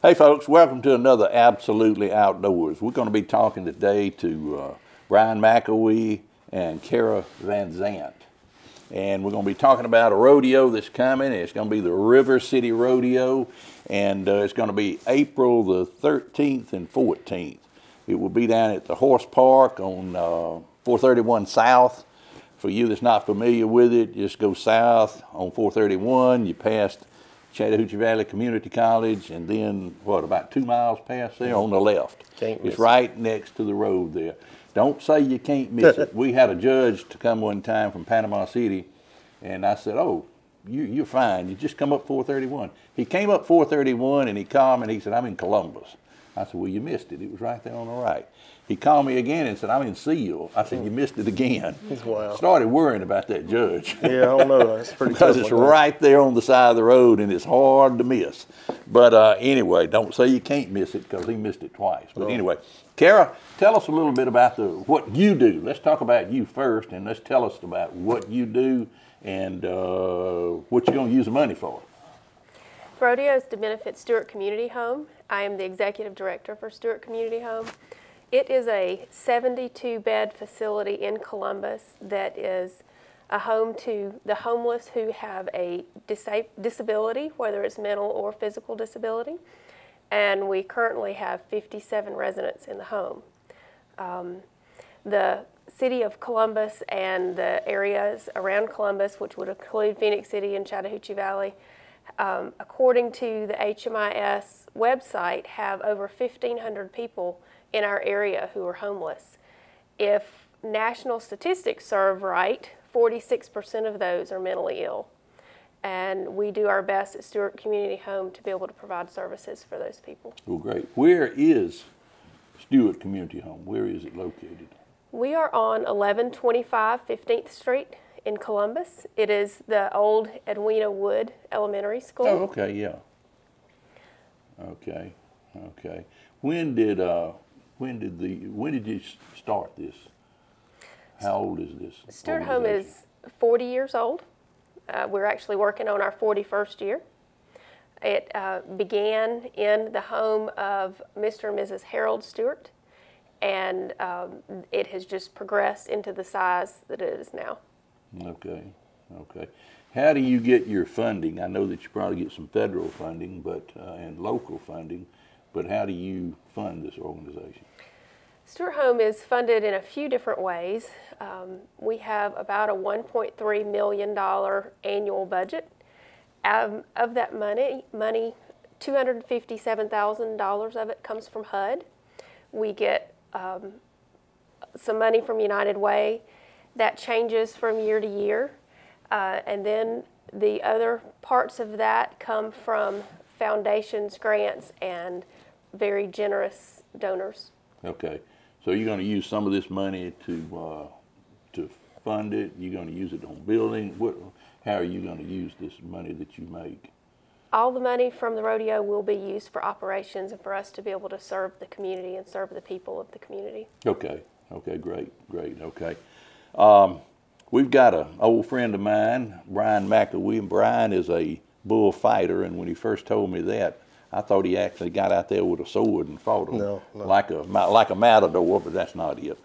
Hey folks, welcome to another Absolutely Outdoors. We're going to be talking today to Brian McElwee and Kara Van Zant. And we're going to be talking about a rodeo that's coming. It's going to be the River City Rodeo, and it's going to be April the 13th and 14th. It will be down at the Horse Park on 431 South. For you that's not familiar with it, just go south on 431. You pass Chattahoochee Valley Community College, and then, about 2 miles past there on the left. It's right next to the road there. Don't say you can't miss it. We had a judge to come one time from Panama City, and I said, oh, you're fine. You just come up 431. He came up 431, and he called me, and he said, I'm in Columbus. I said, well, you missed it. It was right there on the right. He called me again and said, I'm in Seal. I said, you missed it again. Wow. Started worrying about that judge. Yeah, I don't know. That's pretty because it's right there on the side of the road, and it's hard to miss. But anyway, don't say you can't miss it, because he missed it twice. But anyway, Kara, tell us a little bit about what you do. Let's talk about you first, and let's tell us about what you do and what you're going to use the money for. Rodeo is to benefit Stewart Community Home. I am the executive director for Stewart Community Home. It is a 72-bed facility in Columbus that is a home to the homeless who have a disability, whether it's mental or physical disability. And we currently have 57 residents in the home. The city of Columbus and the areas around Columbus, which would include Phoenix City and Chattahoochee Valley, according to the HMIS website, have over 1,500 people in our area who are homeless. If national statistics serve right, 46% of those are mentally ill. And we do our best at Stewart Community Home to be able to provide services for those people. Well, great. Where is Stewart Community Home? Where is it located? We are on 1125 15th Street in Columbus. It is the old Edwina Wood Elementary School. Oh, okay, yeah. Okay. When did you start this? How old is this? Stewart Home is 40 years old. We're actually working on our 41st year. It began in the home of Mr. and Mrs. Harold Stewart, and it has just progressed into the size that it is now. Okay. How do you get your funding? I know that you probably get some federal funding, and local funding, but how do you fund this organization? Stewart Home is funded in a few different ways. We have about a $1.3 million annual budget. Of that money, $257,000 of it comes from HUD. We get some money from United Way. That changes from year to year. And then the other parts of that come from foundations, grants, and very generous donors. Okay, so you're going to use some of this money to fund it. You're going to use it on building. How are you going to use this money that you make? All the money from the rodeo will be used for operations and for us to be able to serve the community and serve the people of the community. Okay, great. Okay, we've got an old friend of mine, Brian McElwee, and Brian is a bullfighter, and when he first told me that, I thought he actually got out there with a sword and fought him. No. Like a matador, but that's not it.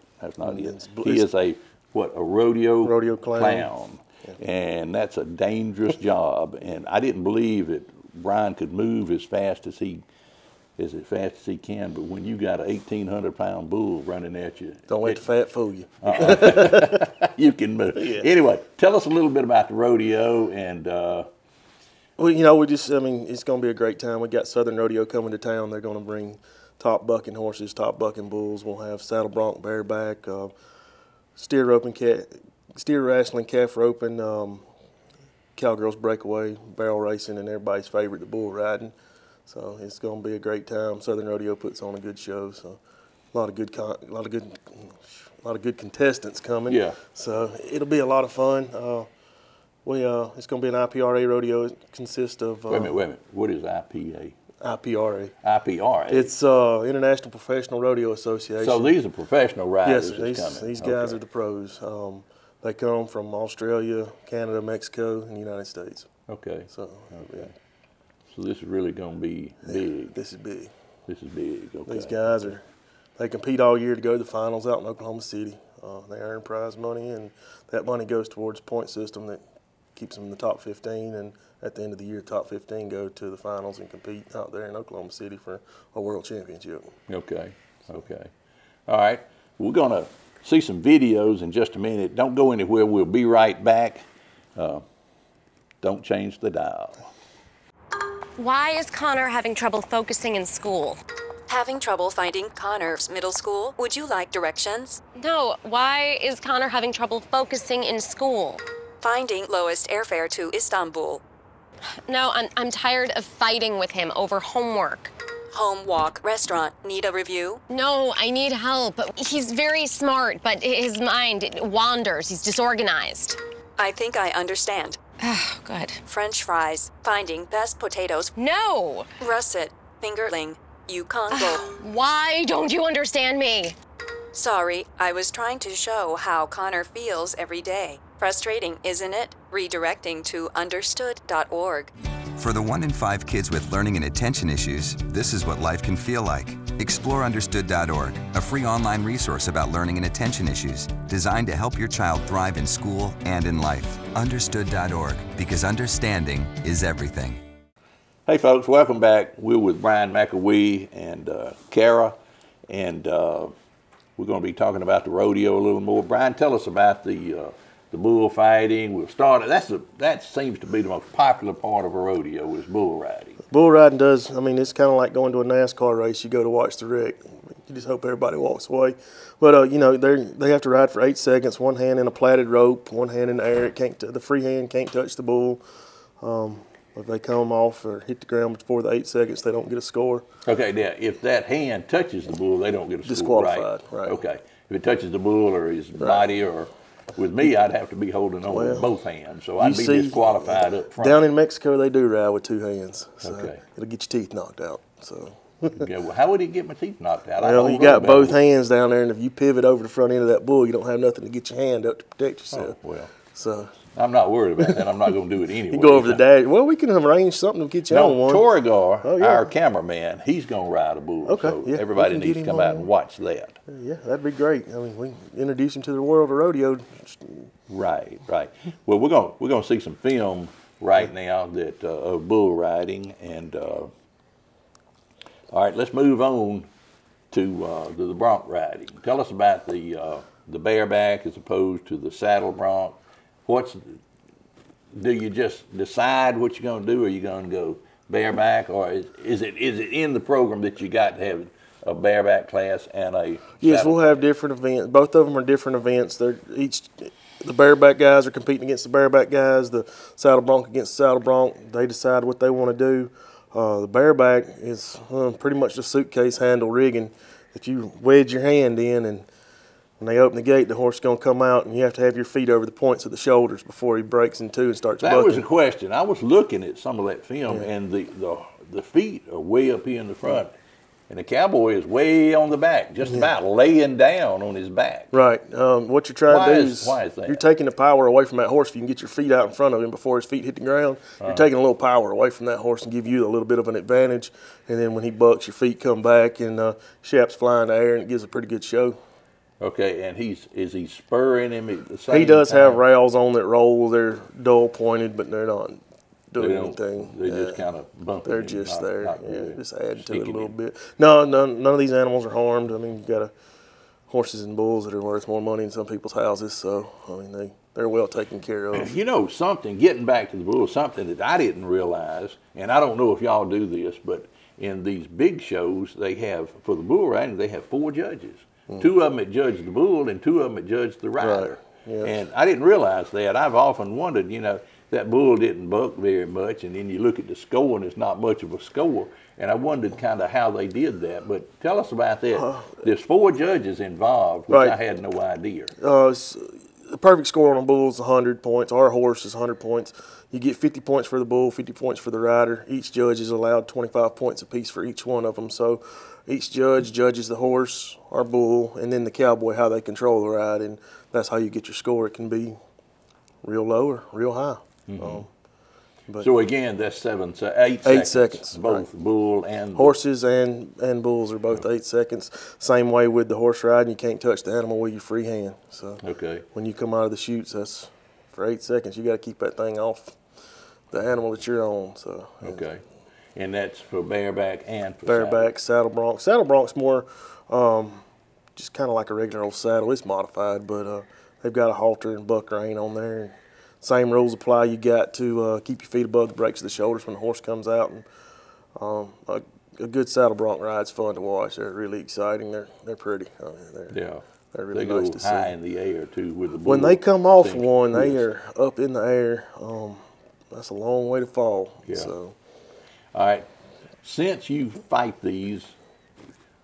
He is a rodeo clown. Yeah. And that's a dangerous job. And I didn't believe that Brian could move as fast as he can. But when you got an 1,800-pound bull running at you, don't let the fat fool you. You can move. Yeah. Anyway, tell us a little bit about the rodeo and. Well, it's going to be a great time. We got Southern Rodeo coming to town. They're going to bring top bucking horses, top bucking bulls. We'll have saddle bronc, bareback, steer wrestling, calf roping, cowgirls breakaway, barrel racing, and everybody's favorite, the bull riding. So it's going to be a great time. Southern Rodeo puts on a good show. So a lot of good contestants coming. Yeah. So it'll be a lot of fun. It's going to be an IPRA rodeo. It consists of... Wait a minute. What is IPA? IPRA. IPRA? It's International Professional Rodeo Association. So these are professional riders yes, these guys are the pros. They come from Australia, Canada, Mexico, and the United States. Okay. So, yeah. So this is really going to be big. This is big. This is big. Okay. These guys they compete all year to go to the finals out in Oklahoma City. They earn prize money, and that money goes towards a point system that keeps them in the top 15. And at the end of the year, top 15 go to the finals and compete out there in Oklahoma City for a world championship. Okay. Okay. All right. We're going to see some videos in just a minute. Don't go anywhere. We'll be right back. Don't change the dial. Why is Connor having trouble focusing in school? Having trouble finding Connor's middle school? Would you like directions? No, why is Connor having trouble focusing in school? Finding lowest airfare to Istanbul. No, I'm tired of fighting with him over homework. Home, walk, restaurant. Need a review? No, I need help. He's very smart, but his mind wanders. He's disorganized. I think I understand. Oh, good. French fries. Finding best potatoes. No! Russet. Fingerling. Yukon Bowl. Why don't you understand me? Sorry, I was trying to show how Connor feels every day. Frustrating, isn't it? Redirecting to understood.org. For the 1 in 5 kids with learning and attention issues, this is what life can feel like. Explore understood.org, a free online resource about learning and attention issues, designed to help your child thrive in school and in life. Understood.org, because understanding is everything. Hey folks, welcome back. We're with Brian McAwee and Kara, and we're going to be talking about the rodeo a little more. Brian, tell us about the bullfighting. We'll start. That seems to be the most popular part of a rodeo is bull riding. Bull riding does. I mean, it's kind of like going to a NASCAR race. You go to watch the wreck. You just hope everybody walks away. But you know, they have to ride for 8 seconds. One hand in a plaited rope, one hand in the air. The free hand can't touch the bull. If they come off or hit the ground before the 8 seconds, they don't get a score. Okay, now if that hand touches the bull, they don't get a score. Disqualified, right? Okay, if it touches the bull or his body, or with me, I'd have to be holding on with both hands, so I'd be disqualified up front. Down in Mexico, they do ride with 2 hands, so okay. It'll get your teeth knocked out. So. Okay, well, how would he get my teeth knocked out? Well, you got both hands down there, and if you pivot over the front end of that bull, you don't have nothing to get your hand up to protect yourself. Oh, well. So. I'm not worried about that. I'm not going to do it anyway. You go over the dash. Well, we can arrange something to get you on one. Torgar, our cameraman, he's going to ride a bull. Okay, so yeah, everybody needs to come out and watch that. Yeah, that'd be great. I mean, we can introduce him to the world of rodeo. Right, right. Well, we're going to see some film right now that of bull riding, and all right, let's move on to the bronc riding. Tell us about the bareback as opposed to the saddle bronc. Do you just decide what you're going to do? Are you going to go bareback, or is it in the program that you got to have a bareback class and a Yes, we'll have different events. Both of them are different events. The bareback guys are competing against the bareback guys. The saddle bronc against the saddle bronc. They decide what they want to do. The bareback is pretty much the suitcase handle rigging that you wedge your hand in, and when they open the gate, the horse is going to come out, and you have to have your feet over the points of the shoulders before he breaks in two and starts bucking. That was a question. I was looking at some of that film, and the feet are way up here in the front, and the cowboy is way on the back, just about laying down on his back. Right. What you're trying to do is why is that? You're taking the power away from that horse. If you can get your feet out in front of him before his feet hit the ground, you're taking a little power away from that horse and give you a little bit of an advantage. And then when he bucks, your feet come back, and shaps fly in the air, and it gives a pretty good show. Okay, and is he spurring him at the same time? He does have rails on that roll. They're dull pointed, but they're not doing anything. They're just kind of bumping. They're just there. Really just adding to it a little bit. No, none of these animals are harmed. I mean, you got horses and bulls that are worth more money in some people's houses. So, I mean, they're well taken care of. You know, getting back to the bull, something that I didn't realize, and I don't know if y'all do this, but in these big shows, they have, for the bull riding, they have 4 judges. 2 of them that judge the bull and 2 of them that judge the rider. Right. Yeah. And I didn't realize that. I've often wondered, that bull didn't buck very much, and then you look at the score and it's not much of a score. And I wondered kind of how they did that. But tell us about that. There's 4 judges involved, which I had no idea. The perfect score on a bull is 100 points. Our horse is 100 points. You get 50 points for the bull, 50 points for the rider. Each judge is allowed 25 points apiece for each one of them. So each judge judges the horse, our bull, and then the cowboy, how they control the ride, and that's how you get your score. It can be real low or real high. Mm-hmm. But so again, that's 8 seconds, both right. bull and Horses and bulls are both 8 seconds. Same way with the horse riding, you can't touch the animal with your free hand. So Okay. when you come out of the chutes, that's for 8 seconds. You got to keep that thing off the animal that you're on. So Okay. And that's for bareback and for bareback, saddle bronc. Saddle bronc's more just kind of like a regular old saddle. It's modified, but they've got a halter and buck rein on there. Same rules apply. You got to keep your feet above the brakes of the shoulders when the horse comes out. And a good saddle bronc ride's fun to watch. They're really exciting. They're pretty. I mean, they're really they nice go to high see. in the air too with the bull. When they come off Seems one, they twist. are up in the air. That's a long way to fall. Yeah. So. All right. Since you fight these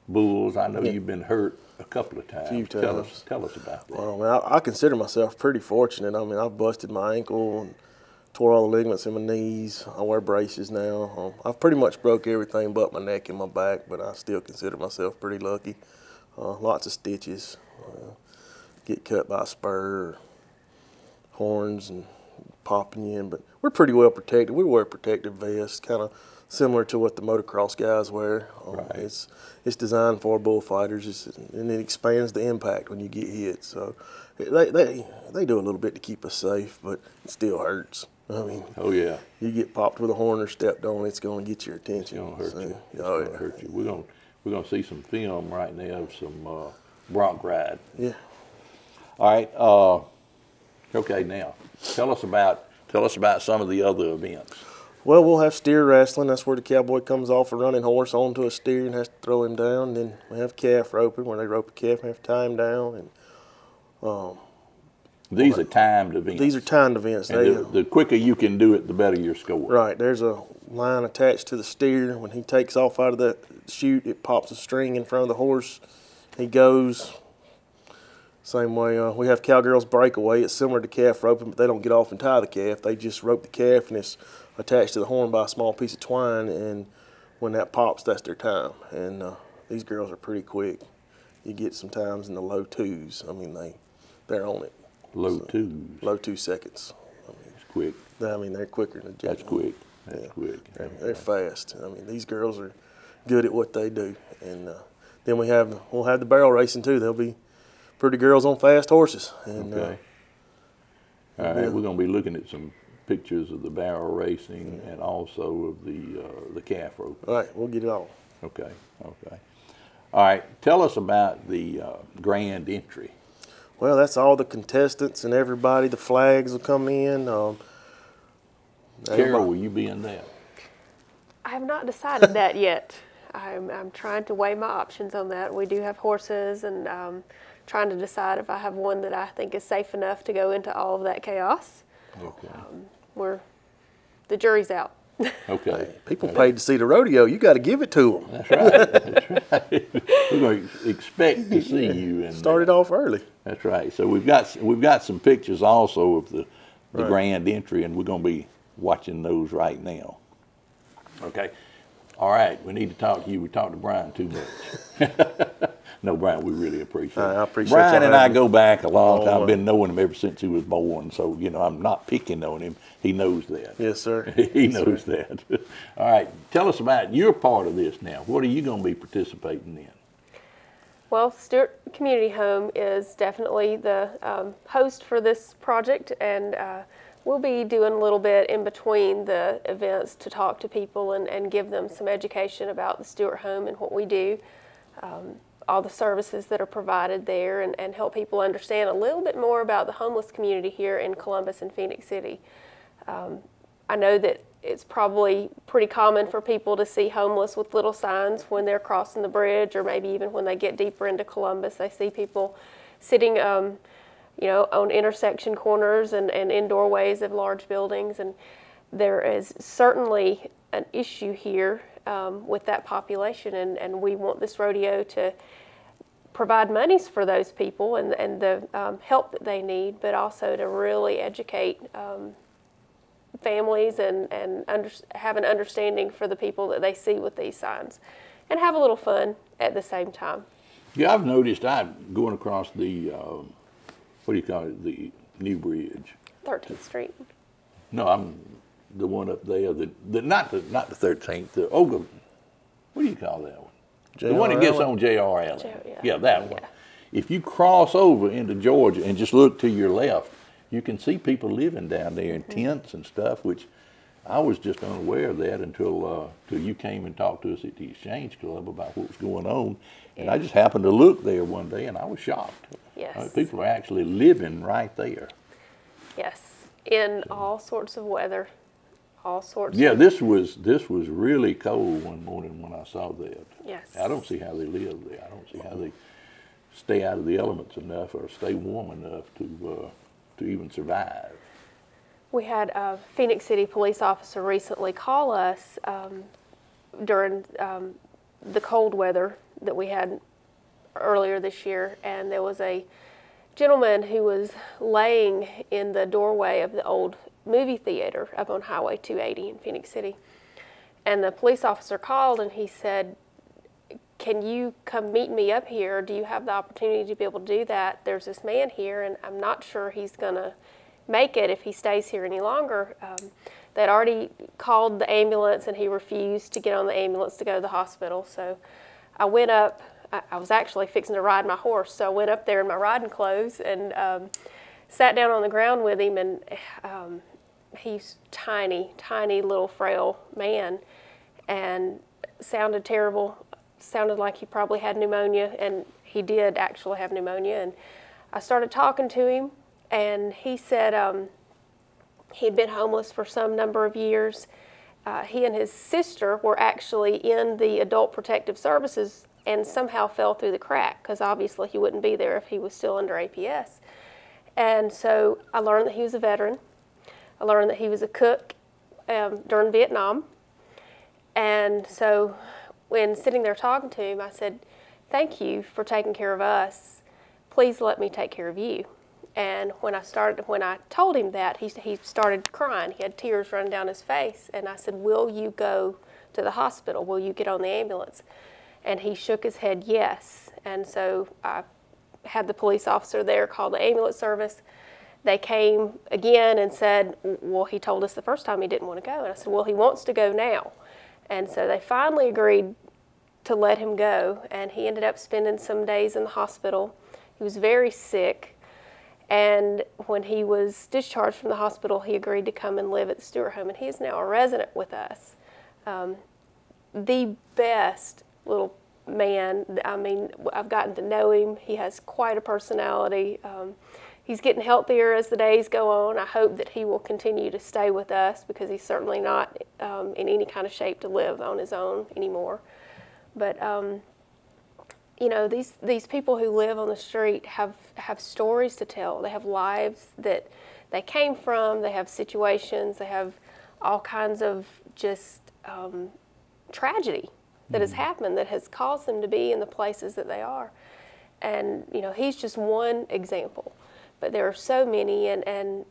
bulls, I know you've been hurt a couple of times. Few Tell times. us about that. Well, I consider myself pretty fortunate. I mean, I've busted my ankle and tore all the ligaments in my knees. I wear braces now. I've pretty much broke everything but my neck and my back, but I still consider myself pretty lucky. Lots of stitches. Get cut by a spur, or horns, and popping you in. But we're pretty well protected. We wear protective vests, kind of similar to what the motocross guys wear. Right. It's designed for bullfighters, and it expands the impact when you get hit. So they do a little bit to keep us safe, but it still hurts. I mean, Oh yeah. you get popped with a horn or stepped on, it's going to get your attention. It's gonna hurt you. It's Oh gonna yeah. hurt you. We're gonna see some film right now of some bronc ride. Yeah. All right. Okay. Now, tell us about some of the other events. Well, we'll have steer wrestling. That's where the cowboy comes off a running horse onto a steer and has to throw him down. Then we have calf roping, where they rope a calf and have to tie him down. And These are timed events. these are timed events. And the quicker you can do it, the better your score. Right. There's a line attached to the steer. When he takes off out of that chute, it pops a string in front of the horse. He goes. Same way we have cowgirls breakaway. It's similar to calf roping, but they don't get off and tie the calf. They just rope the calf, and it's attached to the horn by a small piece of twine. And when that pops, that's their time. And these girls are pretty quick. You get sometimes in the low twos. I mean, they're on it. Low twos. Low 2 seconds. It's quick. I mean, they're quicker than a That's jet. quick. That's quick. They're fast. I mean, these girls are good at what they do. And then we'll have the barrel racing too. There'll be pretty girls on fast horses. And, Okay. All right. We're going to be looking at some pictures of the barrel racing and also of the calf rope. All right, we'll get it all. Okay. Okay. All right. Tell us about the grand entry. Well, that's all the contestants and everybody. The flags will come in. Carol, will you be in that? I have not decided that yet. I'm trying to weigh my options on that. We do have horses, and trying to decide if I have one that I think is safe enough to go into all of that chaos. Okay. The jury's out. Okay. People paid to see the rodeo. You got to give it to them. That's right. That's right. We're going to expect to see you. And Started off early. That's right. So we've got some pictures also of the Right. grand entry, and we're going to be watching those right now. Okay. All right. We need to talk to you. We talked to Brian too much. No, Brian, we really appreciate it. I appreciate Brian y'all and I having me. go back a long time. Oh, I've been knowing him ever since he was born. So, I'm not picking on him. He knows that. Yes, sir. He knows that. All right. Tell us about your part of this now. What are you going to be participating in? Well, Stewart Community Home is definitely the host for this project, and we'll be doing a little bit in between the events to talk to people and give them some education about the Stewart Home and what we do, all the services that are provided there, and help people understand a little bit more about the homeless community here in Columbus and Phoenix City. I know that it's probably pretty common for people to see homeless with little signs when they're crossing the bridge, or maybe even when they get deeper into Columbus. They see people sitting, on intersection corners and in doorways of large buildings, and there is certainly an issue here with that population, and we want this rodeo to provide monies for those people and the help that they need, but also to really educate families and have an understanding for the people that they see with these signs, and have a little fun at the same time. Yeah, I've noticed I'm going across the, what do you call it, the New Bridge. 13th Street. No, I'm the one up there, not the 13th, what do you call that one? The one that gets on J.R. Allen. Yeah, that one. If you cross over into Georgia and just look to your left, you can see people living down there in tents and stuff, which I was just unaware of that until you came and talked to us at the Exchange Club about what was going on. And I just happened to look there one day, and I was shocked. Yes. People are actually living right there. Yes, in all sorts of weather, all sorts. Yeah, this was really cold one morning when I saw that. Yes. I don't see how they live there. I don't see how they stay out of the elements enough or stay warm enough to even survive. We had a Phoenix City police officer recently call us during the cold weather that we had earlier this year, and there was a gentleman who was laying in the doorway of the old movie theater up on Highway 280 in Phoenix City. And the police officer called and he said, "Can you come meet me up here? Do you have the opportunity to be able to do that? There's this man here and I'm not sure he's gonna make it if he stays here any longer." They'd already called the ambulance and he refused to get on the ambulance to go to the hospital. So I went up. I was actually fixing to ride my horse, so I went up there in my riding clothes and sat down on the ground with him. And he's tiny, tiny little frail man, and sounded terrible. Sounded like he probably had pneumonia, and he did actually have pneumonia. And I started talking to him, and he said he'd been homeless for some number of years. He and his sister were actually in the Adult Protective Services and somehow fell through the crack, because obviously he wouldn't be there if he was still under APS. And so I learned that he was a veteran. I learned that he was a cook during Vietnam. And so when sitting there talking to him, I said, "Thank you for taking care of us. Please let me take care of you." And when I told him that, he started crying. He had tears running down his face. And I said, "Will you go to the hospital? Will you get on the ambulance?" And he shook his head yes. And so I had the police officer there call the ambulance service. They came again and said, "Well, he told us the first time he didn't want to go." And I said, "Well, he wants to go now." And so they finally agreed to let him go. And he ended up spending some days in the hospital. He was very sick. And when he was discharged from the hospital, he agreed to come and live at the Stewart home. And he is now a resident with us. The best little man. I mean, I've gotten to know him. He has quite a personality. He's getting healthier as the days go on. I hope that he will continue to stay with us, because he's certainly not in any kind of shape to live on his own anymore. But you know, these people who live on the street have stories to tell. They have lives that they came from. They have situations. They have all kinds of just tragedy that has happened that has caused them to be in the places that they are. And, you know, he's just one example. But there are so many, and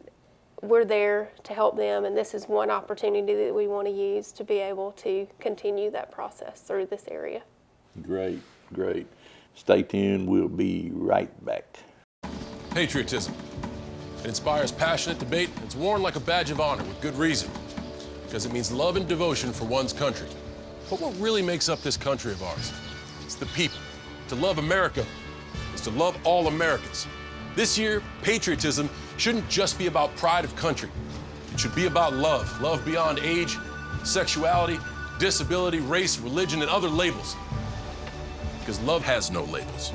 we're there to help them, and this is one opportunity that we want to use to be able to continue that process through this area. Great, great. Stay tuned. We'll be right back. Patriotism. It inspires passionate debate. It's worn like a badge of honor with good reason, because it means love and devotion for one's country. But what really makes up this country of ours? It's the people. To love America is to love all Americans. This year, patriotism shouldn't just be about pride of country. It should be about love. Love beyond age, sexuality, disability, race, religion, and other labels. Because love has no labels.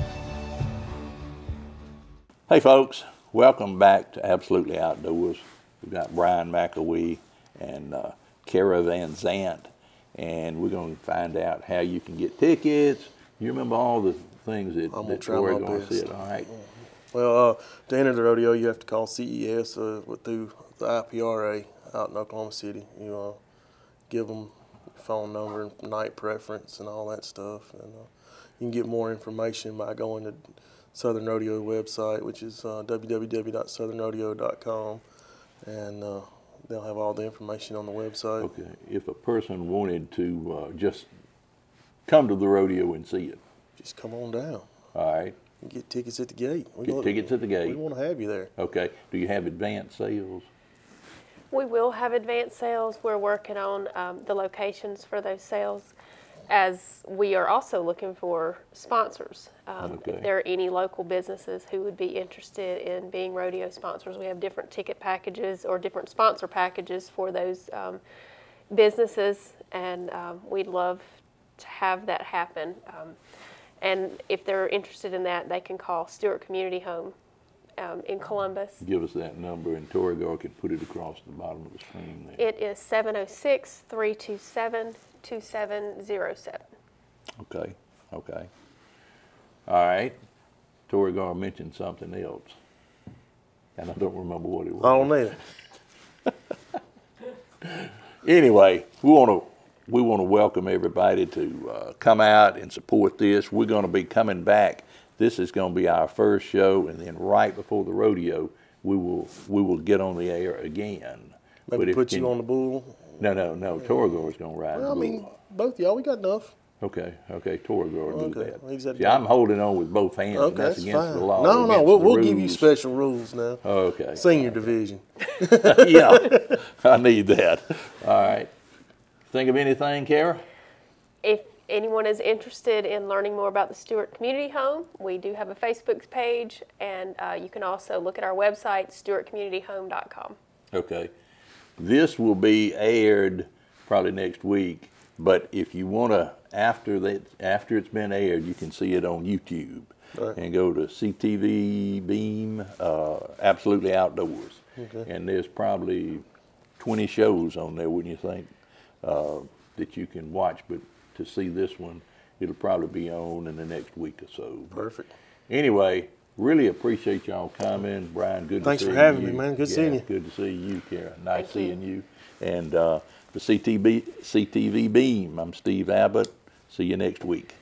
Hey folks, welcome back to Absolutely Outdoors. We've got Brian McAwee and Kara Van Zant, and we're going to find out how you can get tickets. You remember all the things that Troy going to say, all right? Well, to enter the rodeo, you have to call CES through the IPRA out in Oklahoma City. You give them your phone number and night preference and all that stuff. And you can get more information by going to Southern Rodeo website, which is www.southernrodeo.com, and they'll have all the information on the website. Okay. If a person wanted to just come to the rodeo and see it, just come on down. All right. You get tickets at the gate. Get tickets at the gate. We want to have you there. Okay. Do you have advance sales? We will have advanced sales. We're working on the locations for those sales, as we are also looking for sponsors. Okay. If there are any local businesses who would be interested in being rodeo sponsors, we have different ticket packages or different sponsor packages for those businesses, and we'd love to have that happen. And if they're interested in that, they can call Stewart Community Home in Columbus. Give us that number, and Torrigar can put it across the bottom of the screen there. It is 706-327-2707. Okay, okay. All right. Torrigar mentioned something else, and I don't remember what it was. I don't either. Anyway, we want to welcome everybody to come out and support this. We're going to be coming back. This is going to be our first show, and then right before the rodeo, we will get on the air again. Maybe put you on the bull. No. Torrigar's going to ride the Well, I bull. mean, both y'all, we got enough. Okay, Torrigar will do Okay, that. he's at See, the- I'm holding on with both hands. And Okay, that's that's against fine. the law. No, against we'll the give you rules. special rules now. Okay. Senior division. Yeah, I need that. All right. Think of anything, Kara? If anyone is interested in learning more about the Stewart Community Home, we do have a Facebook page, and you can also look at our website, stewartcommunityhome.com. Okay. This will be aired probably next week, but if you want to, after it's been aired, you can see it on YouTube. Right. And go to CTV Beam, Absolutely Outdoors. Okay. And there's probably 20 shows on there, wouldn't you think, that you can watch. But to see this one, it'll probably be on in the next week or so. Perfect. Anyway, really appreciate y'all coming. Brian, good Thanks to see for you. having me, man. Good seeing you. Good to see you, Kara. Nice Thank you. seeing you. And for CTV Beam, I'm Steve Abbott. See you next week.